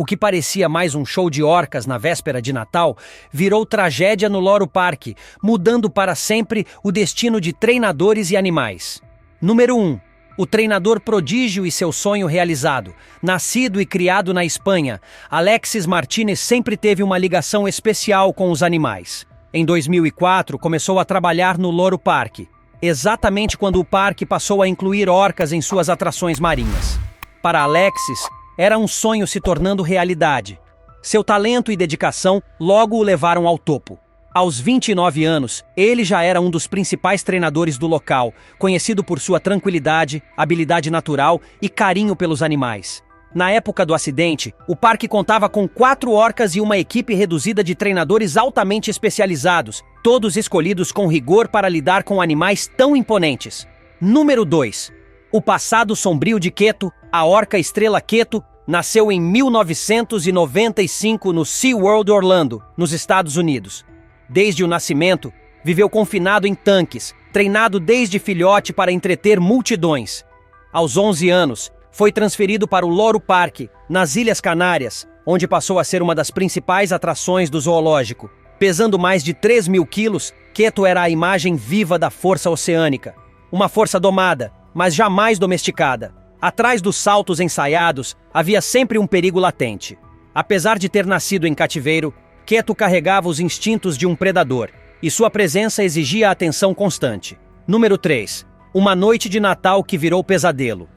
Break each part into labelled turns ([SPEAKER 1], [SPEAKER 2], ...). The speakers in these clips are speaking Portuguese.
[SPEAKER 1] O que parecia mais um show de orcas na véspera de Natal virou tragédia no Loro Park, mudando para sempre o destino de treinadores e animais. Número 1. O treinador prodígio e seu sonho realizado. Nascido e criado na Espanha, Alexis Martínez sempre teve uma ligação especial com os animais. Em 2004, começou a trabalhar no Loro Park, exatamente quando o parque passou a incluir orcas em suas atrações marinhas. Para Alexis, era um sonho se tornando realidade. Seu talento e dedicação logo o levaram ao topo. Aos 29 anos, ele já era um dos principais treinadores do local, conhecido por sua tranquilidade, habilidade natural e carinho pelos animais. Na época do acidente, o parque contava com 4 orcas e uma equipe reduzida de treinadores altamente especializados, todos escolhidos com rigor para lidar com animais tão imponentes. Número 2. O passado sombrio de Keto, a orca estrela Keto, nasceu em 1995 no SeaWorld Orlando, nos Estados Unidos. Desde o nascimento, viveu confinado em tanques, treinado desde filhote para entreter multidões. Aos 11 anos, foi transferido para o Loro Park, nas Ilhas Canárias, onde passou a ser uma das principais atrações do zoológico. Pesando mais de 3.000 quilos, Keto era a imagem viva da força oceânica. Uma força domada, mas jamais domesticada. Atrás dos saltos ensaiados, havia sempre um perigo latente. Apesar de ter nascido em cativeiro, Keto carregava os instintos de um predador, e sua presença exigia atenção constante. Número 3. Uma noite de Natal que virou pesadelo.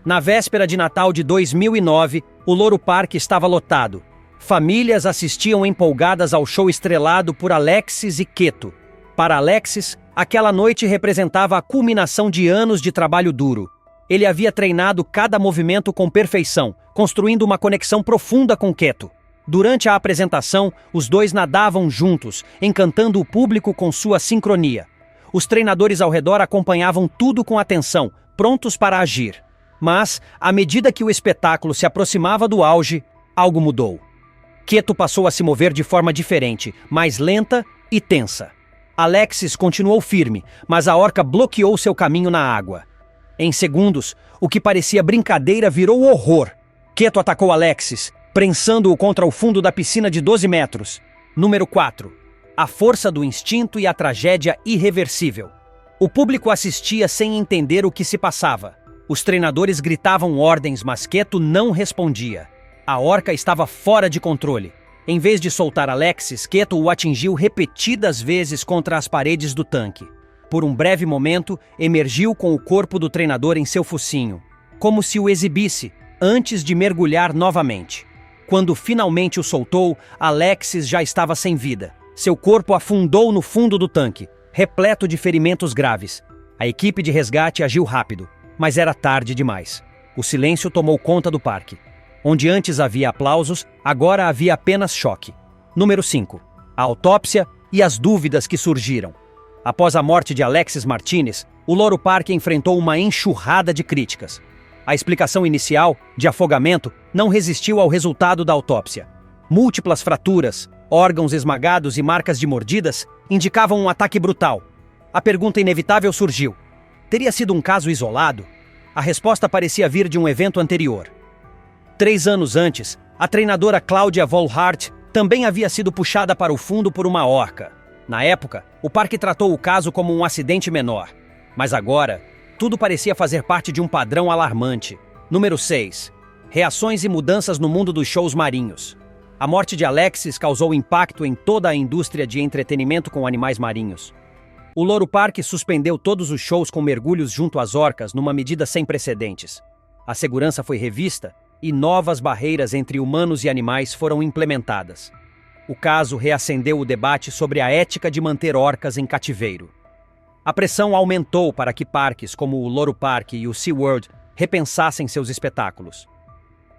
[SPEAKER 1] Na véspera de Natal de 2009, o Loro Park estava lotado. Famílias assistiam empolgadas ao show estrelado por Alexis e Keto. Para Alexis, aquela noite representava a culminação de anos de trabalho duro. Ele havia treinado cada movimento com perfeição, construindo uma conexão profunda com Keto. Durante a apresentação, os dois nadavam juntos, encantando o público com sua sincronia. Os treinadores ao redor acompanhavam tudo com atenção, prontos para agir. Mas, à medida que o espetáculo se aproximava do auge, algo mudou. Keto passou a se mover de forma diferente, mais lenta e tensa. Alexis continuou firme, mas a orca bloqueou seu caminho na água. Em segundos, o que parecia brincadeira virou horror. Keto atacou Alexis, prensando-o contra o fundo da piscina de 12 metros. Número 4. A força do instinto e a tragédia irreversível. O público assistia sem entender o que se passava. Os treinadores gritavam ordens, mas Keto não respondia. A orca estava fora de controle. Em vez de soltar Alexis, Keto o atingiu repetidas vezes contra as paredes do tanque. Por um breve momento, emergiu com o corpo do treinador em seu focinho, como se o exibisse, antes de mergulhar novamente. Quando finalmente o soltou, Alexis já estava sem vida. Seu corpo afundou no fundo do tanque, repleto de ferimentos graves. A equipe de resgate agiu rápido, mas era tarde demais. O silêncio tomou conta do parque. Onde antes havia aplausos, agora havia apenas choque. Número 5. A autópsia e as dúvidas que surgiram. Após a morte de Alexis Martínez, o Loro Park enfrentou uma enxurrada de críticas. A explicação inicial, de afogamento, não resistiu ao resultado da autópsia. Múltiplas fraturas, órgãos esmagados e marcas de mordidas indicavam um ataque brutal. A pergunta inevitável surgiu. Teria sido um caso isolado? A resposta parecia vir de um evento anterior. 3 anos antes, a treinadora Claudia Volhart também havia sido puxada para o fundo por uma orca. Na época, o parque tratou o caso como um acidente menor. Mas agora, tudo parecia fazer parte de um padrão alarmante. Número 6. Reações e mudanças no mundo dos shows marinhos. A morte de Alexis causou impacto em toda a indústria de entretenimento com animais marinhos. O Loro Park suspendeu todos os shows com mergulhos junto às orcas numa medida sem precedentes. A segurança foi revista e novas barreiras entre humanos e animais foram implementadas. O caso reacendeu o debate sobre a ética de manter orcas em cativeiro. A pressão aumentou para que parques como o Loro Park e o SeaWorld repensassem seus espetáculos.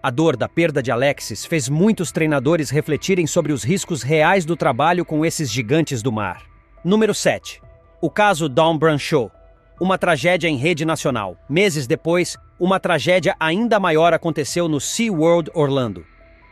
[SPEAKER 1] A dor da perda de Alexis fez muitos treinadores refletirem sobre os riscos reais do trabalho com esses gigantes do mar. Número 7. O caso Dawn Brancheau. Uma tragédia em rede nacional. Meses depois, uma tragédia ainda maior aconteceu no SeaWorld Orlando.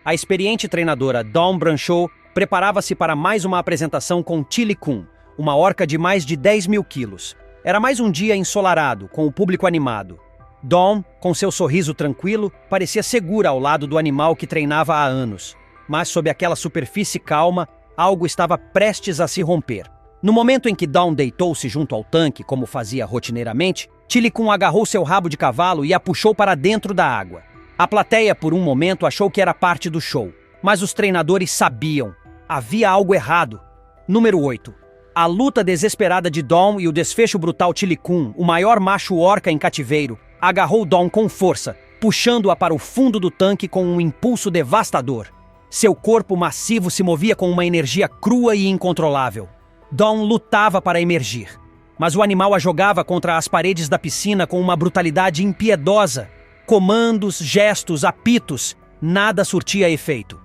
[SPEAKER 1] A experiente treinadora Dawn Brancheau preparava-se para mais uma apresentação com Tilly Kun, uma orca de mais de 10.000 quilos. Era mais um dia ensolarado, com o público animado. Dawn, com seu sorriso tranquilo, parecia segura ao lado do animal que treinava há anos. Mas sob aquela superfície calma, algo estava prestes a se romper. No momento em que Dawn deitou-se junto ao tanque, como fazia rotineiramente, Tilikum agarrou seu rabo de cavalo e a puxou para dentro da água. A plateia, por um momento, achou que era parte do show. Mas os treinadores sabiam. Havia algo errado. Número 8. A luta desesperada de Dawn e o desfecho brutal Tilikum, o maior macho orca em cativeiro, agarrou Dawn com força, puxando-a para o fundo do tanque com um impulso devastador. Seu corpo massivo se movia com uma energia crua e incontrolável. Dawn lutava para emergir, mas o animal a jogava contra as paredes da piscina com uma brutalidade impiedosa. Comandos, gestos, apitos, nada surtia efeito.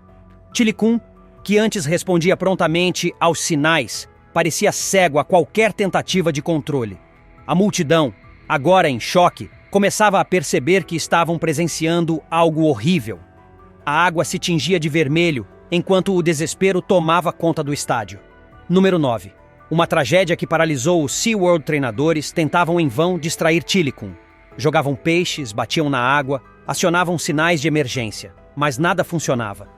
[SPEAKER 1] Tilikum, que antes respondia prontamente aos sinais, parecia cego a qualquer tentativa de controle. A multidão, agora em choque, começava a perceber que estavam presenciando algo horrível. A água se tingia de vermelho, enquanto o desespero tomava conta do estádio. Número 9. Uma tragédia que paralisou os SeaWorld treinadores tentavam em vão distrair Tilikum. Jogavam peixes, batiam na água, acionavam sinais de emergência, mas nada funcionava.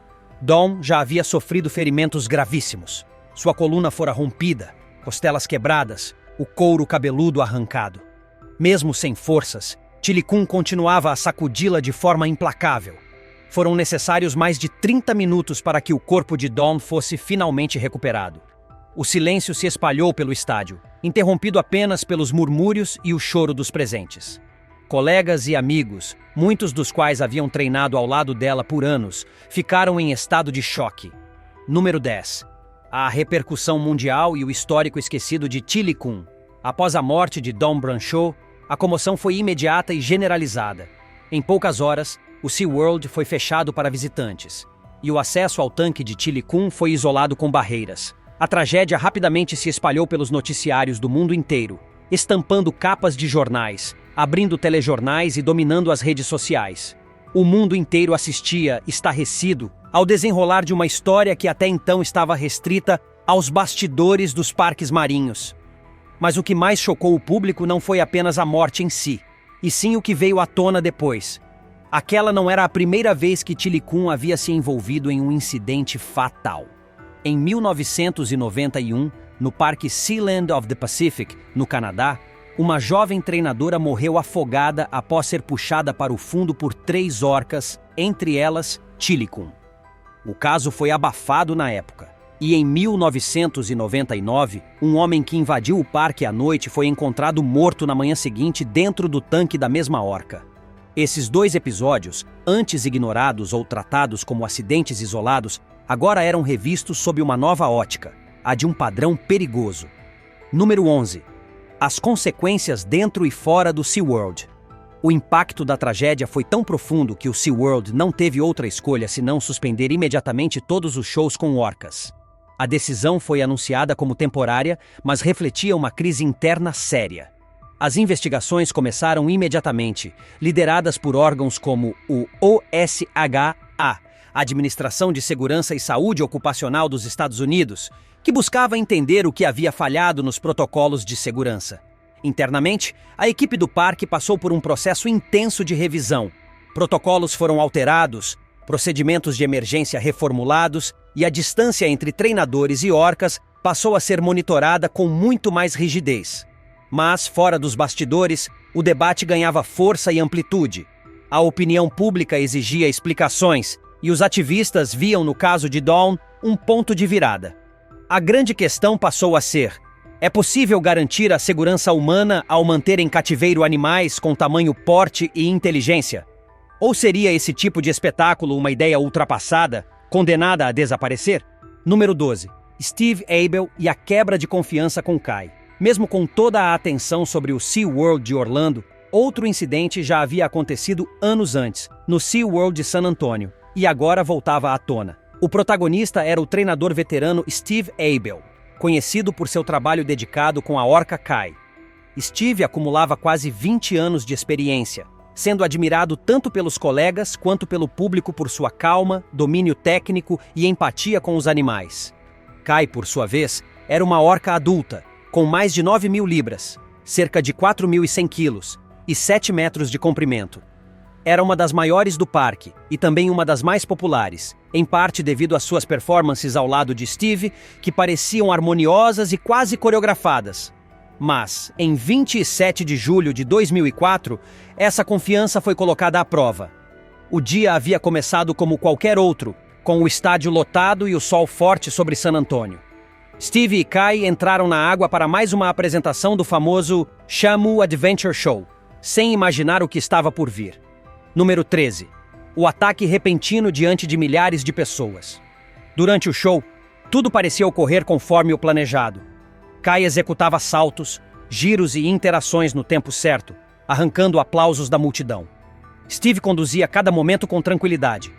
[SPEAKER 1] Dawn já havia sofrido ferimentos gravíssimos. Sua coluna fora rompida, costelas quebradas, o couro cabeludo arrancado. Mesmo sem forças, Tilikum continuava a sacudi-la de forma implacável. Foram necessários mais de 30 minutos para que o corpo de Dawn fosse finalmente recuperado. O silêncio se espalhou pelo estádio, interrompido apenas pelos murmúrios e o choro dos presentes. Colegas e amigos, muitos dos quais haviam treinado ao lado dela por anos, ficaram em estado de choque. Número 10. A repercussão mundial e o histórico esquecido de Tilikum. Após a morte de Dawn Brancheau, a comoção foi imediata e generalizada. Em poucas horas, o SeaWorld foi fechado para visitantes, e o acesso ao tanque de Tilikum foi isolado com barreiras. A tragédia rapidamente se espalhou pelos noticiários do mundo inteiro, estampando capas de jornais, abrindo telejornais e dominando as redes sociais. O mundo inteiro assistia, estarrecido, ao desenrolar de uma história que até então estava restrita aos bastidores dos parques marinhos. Mas o que mais chocou o público não foi apenas a morte em si, e sim o que veio à tona depois. Aquela não era a primeira vez que Tilikum havia se envolvido em um incidente fatal. Em 1991, no Parque Sealand of the Pacific, no Canadá, uma jovem treinadora morreu afogada após ser puxada para o fundo por 3 orcas, entre elas Tilikum. O caso foi abafado na época, e em 1999, um homem que invadiu o parque à noite foi encontrado morto na manhã seguinte dentro do tanque da mesma orca. Esses 2 episódios, antes ignorados ou tratados como acidentes isolados, agora eram revistos sob uma nova ótica, a de um padrão perigoso. Número 11. As consequências dentro e fora do SeaWorld. O impacto da tragédia foi tão profundo que o SeaWorld não teve outra escolha senão suspender imediatamente todos os shows com orcas. A decisão foi anunciada como temporária, mas refletia uma crise interna séria. As investigações começaram imediatamente, lideradas por órgãos como o OSHA, Administração de Segurança e Saúde Ocupacional dos Estados Unidos, que buscava entender o que havia falhado nos protocolos de segurança. Internamente, a equipe do parque passou por um processo intenso de revisão. Protocolos foram alterados, procedimentos de emergência reformulados e a distância entre treinadores e orcas passou a ser monitorada com muito mais rigidez. Mas, fora dos bastidores, o debate ganhava força e amplitude. A opinião pública exigia explicações e os ativistas viam no caso de Dawn um ponto de virada. A grande questão passou a ser: é possível garantir a segurança humana ao manter em cativeiro animais com tamanho, porte e inteligência? Ou seria esse tipo de espetáculo uma ideia ultrapassada, condenada a desaparecer? Número 12. Steve Abel e a quebra de confiança com Kai. Mesmo com toda a atenção sobre o SeaWorld de Orlando, outro incidente já havia acontecido anos antes, no SeaWorld de San Antônio, e agora voltava à tona. O protagonista era o treinador veterano Steve Abel, conhecido por seu trabalho dedicado com a orca Kai. Steve acumulava quase 20 anos de experiência, sendo admirado tanto pelos colegas quanto pelo público por sua calma, domínio técnico e empatia com os animais. Kai, por sua vez, era uma orca adulta, com mais de 9.000 libras, cerca de 4.100 quilos, e 7 metros de comprimento. Era uma das maiores do parque e também uma das mais populares, em parte devido às suas performances ao lado de Steve, que pareciam harmoniosas e quase coreografadas. Mas, em 27 de julho de 2004, essa confiança foi colocada à prova. O dia havia começado como qualquer outro, com o estádio lotado e o sol forte sobre San Antônio. Steve e Kai entraram na água para mais uma apresentação do famoso Shamu Adventure Show, sem imaginar o que estava por vir. Número 13. O ataque repentino diante de milhares de pessoas. Durante o show, tudo parecia ocorrer conforme o planejado. Kai executava saltos, giros e interações no tempo certo, arrancando aplausos da multidão. Steve conduzia cada momento com tranquilidade.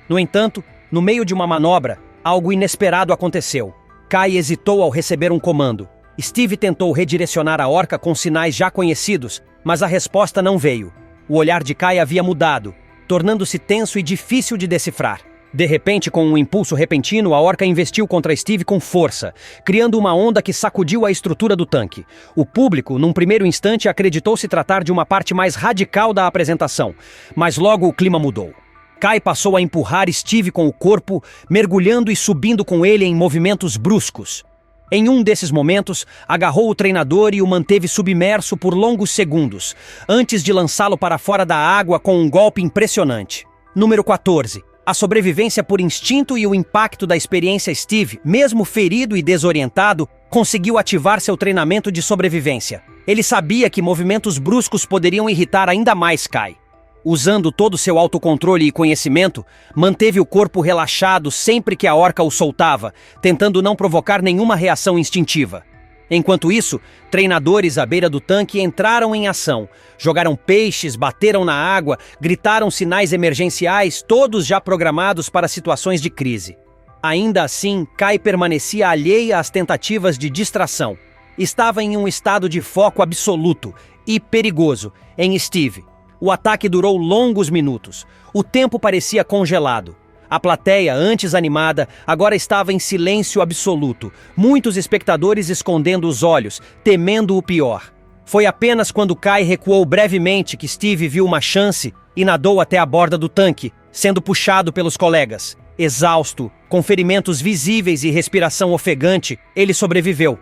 [SPEAKER 1] No entanto, no meio de uma manobra, algo inesperado aconteceu. Kai hesitou ao receber um comando. Steve tentou redirecionar a orca com sinais já conhecidos, mas a resposta não veio. O olhar de Kai havia mudado, tornando-se tenso e difícil de decifrar. De repente, com um impulso repentino, a orca investiu contra Steve com força, criando uma onda que sacudiu a estrutura do tanque. O público, num primeiro instante, acreditou se tratar de uma parte mais radical da apresentação, mas logo o clima mudou. Kai passou a empurrar Steve com o corpo, mergulhando e subindo com ele em movimentos bruscos. Em um desses momentos, agarrou o treinador e o manteve submerso por longos segundos, antes de lançá-lo para fora da água com um golpe impressionante. Número 14. A sobrevivência por instinto e o impacto da experiência. Steve, mesmo ferido e desorientado, conseguiu ativar seu treinamento de sobrevivência. Ele sabia que movimentos bruscos poderiam irritar ainda mais Kai. Usando todo seu autocontrole e conhecimento, manteve o corpo relaxado sempre que a orca o soltava, tentando não provocar nenhuma reação instintiva. Enquanto isso, treinadores à beira do tanque entraram em ação, jogaram peixes, bateram na água, gritaram sinais emergenciais, todos já programados para situações de crise. Ainda assim, Kai permanecia alheia às tentativas de distração. Estava em um estado de foco absoluto e perigoso em Steve. O ataque durou longos minutos. O tempo parecia congelado. A plateia, antes animada, agora estava em silêncio absoluto. Muitos espectadores escondendo os olhos, temendo o pior. Foi apenas quando Kai recuou brevemente que Steve viu uma chance e nadou até a borda do tanque, sendo puxado pelos colegas. Exausto, com ferimentos visíveis e respiração ofegante, ele sobreviveu.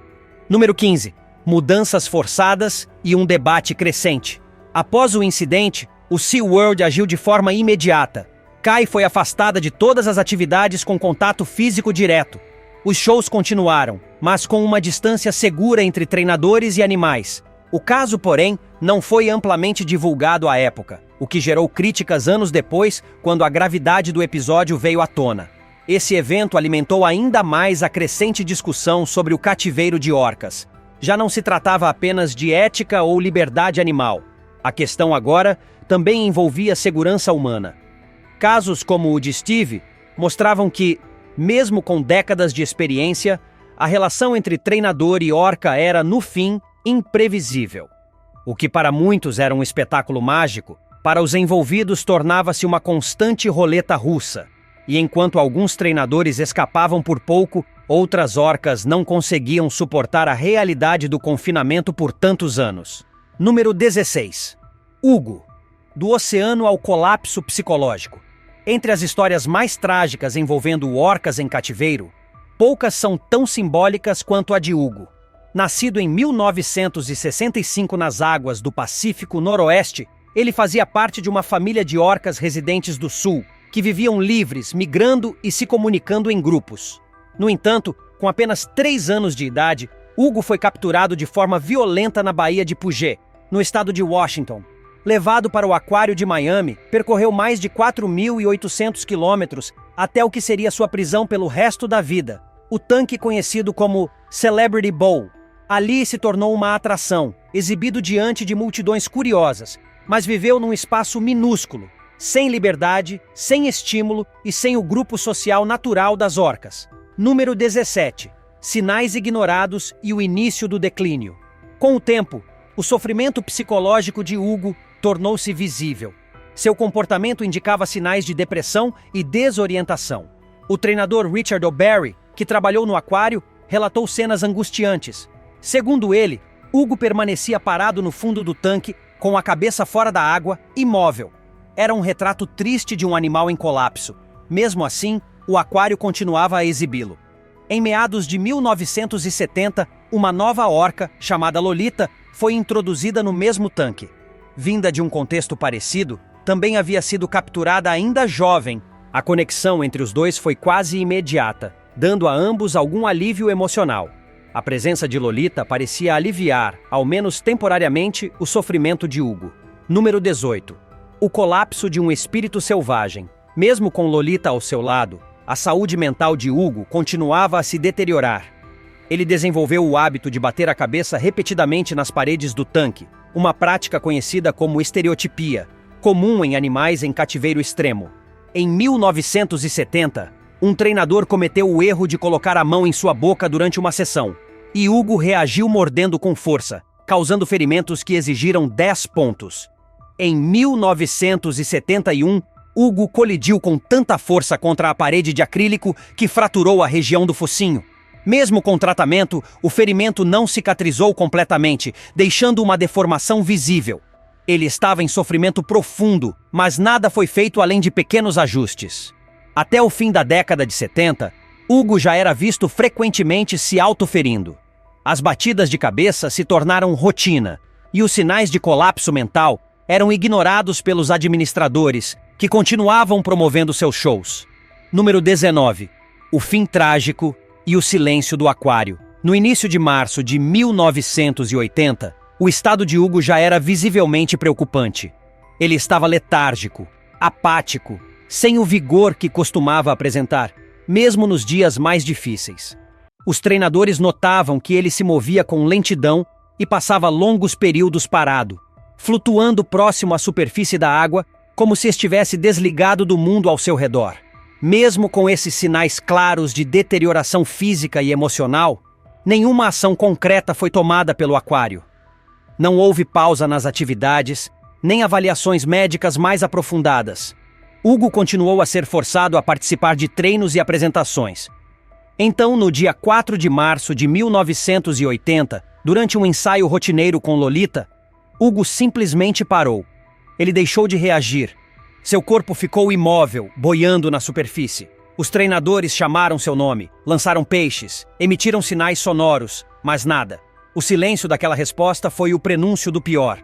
[SPEAKER 1] Número 15. Mudanças forçadas e um debate crescente. Após o incidente, o SeaWorld agiu de forma imediata. Kai foi afastada de todas as atividades com contato físico direto. Os shows continuaram, mas com uma distância segura entre treinadores e animais. O caso, porém, não foi amplamente divulgado à época, o que gerou críticas anos depois, quando a gravidade do episódio veio à tona. Esse evento alimentou ainda mais a crescente discussão sobre o cativeiro de orcas. Já não se tratava apenas de ética ou liberdade animal. A questão agora também envolvia segurança humana. Casos como o de Steve mostravam que, mesmo com décadas de experiência, a relação entre treinador e orca era, no fim, imprevisível. O que para muitos era um espetáculo mágico, para os envolvidos tornava-se uma constante roleta russa. E enquanto alguns treinadores escapavam por pouco, outras orcas não conseguiam suportar a realidade do confinamento por tantos anos. Número 16. Hugo. Do oceano ao colapso psicológico. Entre as histórias mais trágicas envolvendo orcas em cativeiro, poucas são tão simbólicas quanto a de Hugo. Nascido em 1965 nas águas do Pacífico Noroeste, ele fazia parte de uma família de orcas residentes do Sul, que viviam livres, migrando e se comunicando em grupos. No entanto, com apenas 3 anos de idade, Hugo foi capturado de forma violenta na Baía de Puget, no estado de Washington. Levado para o aquário de Miami, percorreu mais de 4.800 quilômetros até o que seria sua prisão pelo resto da vida, o tanque conhecido como Celebrity Bowl. Ali se tornou uma atração, exibido diante de multidões curiosas, mas viveu num espaço minúsculo, sem liberdade, sem estímulo e sem o grupo social natural das orcas. Número 17. Sinais ignorados e o início do declínio. Com o tempo, o sofrimento psicológico de Hugo tornou-se visível. Seu comportamento indicava sinais de depressão e desorientação. O treinador Richard O'Barry, que trabalhou no aquário, relatou cenas angustiantes. Segundo ele, Hugo permanecia parado no fundo do tanque, com a cabeça fora da água, imóvel. Era um retrato triste de um animal em colapso. Mesmo assim, o aquário continuava a exibi-lo. Em meados de 1970, uma nova orca, chamada Lolita, foi introduzida no mesmo tanque. Vinda de um contexto parecido, também havia sido capturada ainda jovem. A conexão entre os dois foi quase imediata, dando a ambos algum alívio emocional. A presença de Lolita parecia aliviar, ao menos temporariamente, o sofrimento de Hugo. Número 18. O colapso de um espírito selvagem. Mesmo com Lolita ao seu lado, a saúde mental de Hugo continuava a se deteriorar. Ele desenvolveu o hábito de bater a cabeça repetidamente nas paredes do tanque, uma prática conhecida como estereotipia, comum em animais em cativeiro extremo. Em 1970, um treinador cometeu o erro de colocar a mão em sua boca durante uma sessão, e Hugo reagiu mordendo com força, causando ferimentos que exigiram 10 pontos. Em 1971, Hugo colidiu com tanta força contra a parede de acrílico que fraturou a região do focinho. Mesmo com tratamento, o ferimento não cicatrizou completamente, deixando uma deformação visível. Ele estava em sofrimento profundo, mas nada foi feito além de pequenos ajustes. Até o fim da década de 70, Hugo já era visto frequentemente se autoferindo. As batidas de cabeça se tornaram rotina, e os sinais de colapso mental eram ignorados pelos administradores, que continuavam promovendo seus shows. Número 19. O fim trágico e o silêncio do aquário. No início de março de 1980, o estado de Hugo já era visivelmente preocupante. Ele estava letárgico, apático, sem o vigor que costumava apresentar, mesmo nos dias mais difíceis. Os treinadores notavam que ele se movia com lentidão e passava longos períodos parado, flutuando próximo à superfície da água, como se estivesse desligado do mundo ao seu redor. Mesmo com esses sinais claros de deterioração física e emocional, nenhuma ação concreta foi tomada pelo aquário. Não houve pausa nas atividades, nem avaliações médicas mais aprofundadas. Hugo continuou a ser forçado a participar de treinos e apresentações. Então, no dia 4 de março de 1980, durante um ensaio rotineiro com Lolita, Hugo simplesmente parou. Ele deixou de reagir. Seu corpo ficou imóvel, boiando na superfície. Os treinadores chamaram seu nome, lançaram peixes, emitiram sinais sonoros, mas nada. O silêncio daquela resposta foi o prenúncio do pior.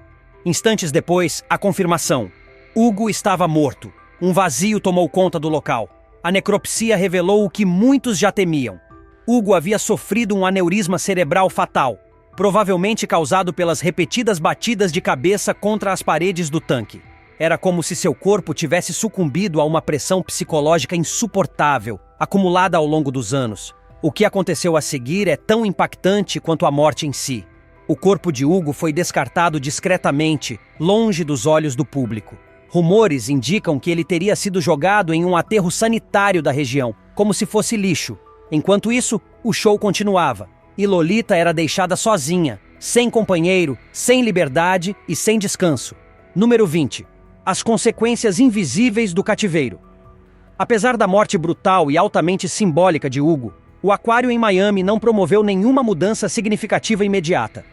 [SPEAKER 1] Instantes depois, a confirmação. Hugo estava morto. Um vazio tomou conta do local. A necropsia revelou o que muitos já temiam. Hugo havia sofrido um aneurisma cerebral fatal, provavelmente causado pelas repetidas batidas de cabeça contra as paredes do tanque. Era como se seu corpo tivesse sucumbido a uma pressão psicológica insuportável, acumulada ao longo dos anos. O que aconteceu a seguir é tão impactante quanto a morte em si. O corpo de Hugo foi descartado discretamente, longe dos olhos do público. Rumores indicam que ele teria sido jogado em um aterro sanitário da região, como se fosse lixo. Enquanto isso, o show continuava, e Lolita era deixada sozinha, sem companheiro, sem liberdade e sem descanso. Número 20. As consequências invisíveis do cativeiro. Apesar da morte brutal e altamente simbólica de Hugo, o aquário em Miami não promoveu nenhuma mudança significativa imediata.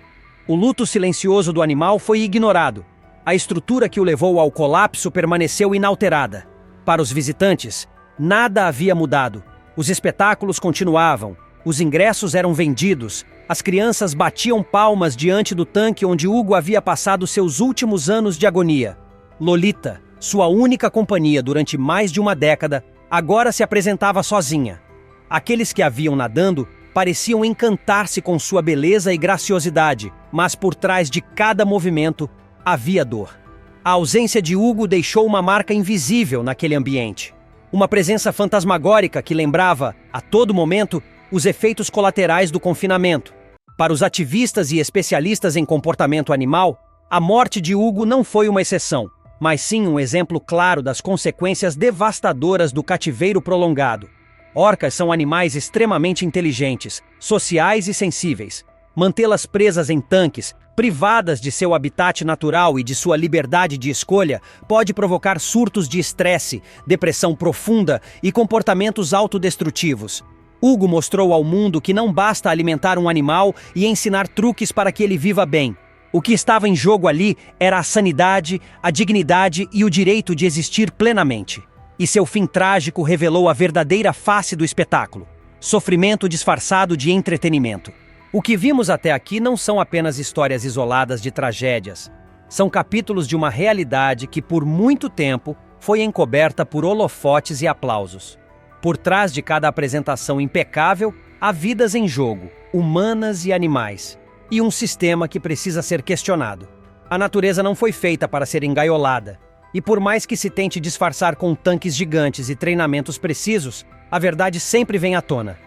[SPEAKER 1] O luto silencioso do animal foi ignorado. A estrutura que o levou ao colapso permaneceu inalterada. Para os visitantes, nada havia mudado. Os espetáculos continuavam, os ingressos eram vendidos, as crianças batiam palmas diante do tanque onde Hugo havia passado seus últimos anos de agonia. Lolita, sua única companhia durante mais de uma década, agora se apresentava sozinha. Aqueles que a viam nadando pareciam encantar-se com sua beleza e graciosidade, mas por trás de cada movimento havia dor. A ausência de Hugo deixou uma marca invisível naquele ambiente. Uma presença fantasmagórica que lembrava, a todo momento, os efeitos colaterais do confinamento. Para os ativistas e especialistas em comportamento animal, a morte de Hugo não foi uma exceção, mas sim um exemplo claro das consequências devastadoras do cativeiro prolongado. Orcas são animais extremamente inteligentes, sociais e sensíveis. Mantê-las presas em tanques, privadas de seu habitat natural e de sua liberdade de escolha, pode provocar surtos de estresse, depressão profunda e comportamentos autodestrutivos. Hugo mostrou ao mundo que não basta alimentar um animal e ensinar truques para que ele viva bem. O que estava em jogo ali era a sanidade, a dignidade e o direito de existir plenamente. E seu fim trágico revelou a verdadeira face do espetáculo: sofrimento disfarçado de entretenimento. O que vimos até aqui não são apenas histórias isoladas de tragédias. São capítulos de uma realidade que, por muito tempo, foi encoberta por holofotes e aplausos. Por trás de cada apresentação impecável, há vidas em jogo, humanas e animais, e um sistema que precisa ser questionado. A natureza não foi feita para ser engaiolada, e por mais que se tente disfarçar com tanques gigantes e treinamentos precisos, a verdade sempre vem à tona.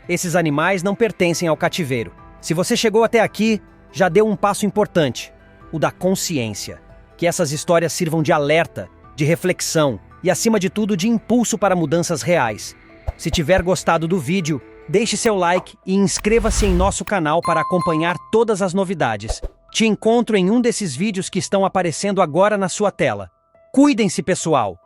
[SPEAKER 1] Esses animais não pertencem ao cativeiro. Se você chegou até aqui, já deu um passo importante: o da consciência. Que essas histórias sirvam de alerta, de reflexão e, acima de tudo, de impulso para mudanças reais. Se tiver gostado do vídeo, deixe seu like e inscreva-se em nosso canal para acompanhar todas as novidades. Te encontro em um desses vídeos que estão aparecendo agora na sua tela. Cuidem-se, pessoal!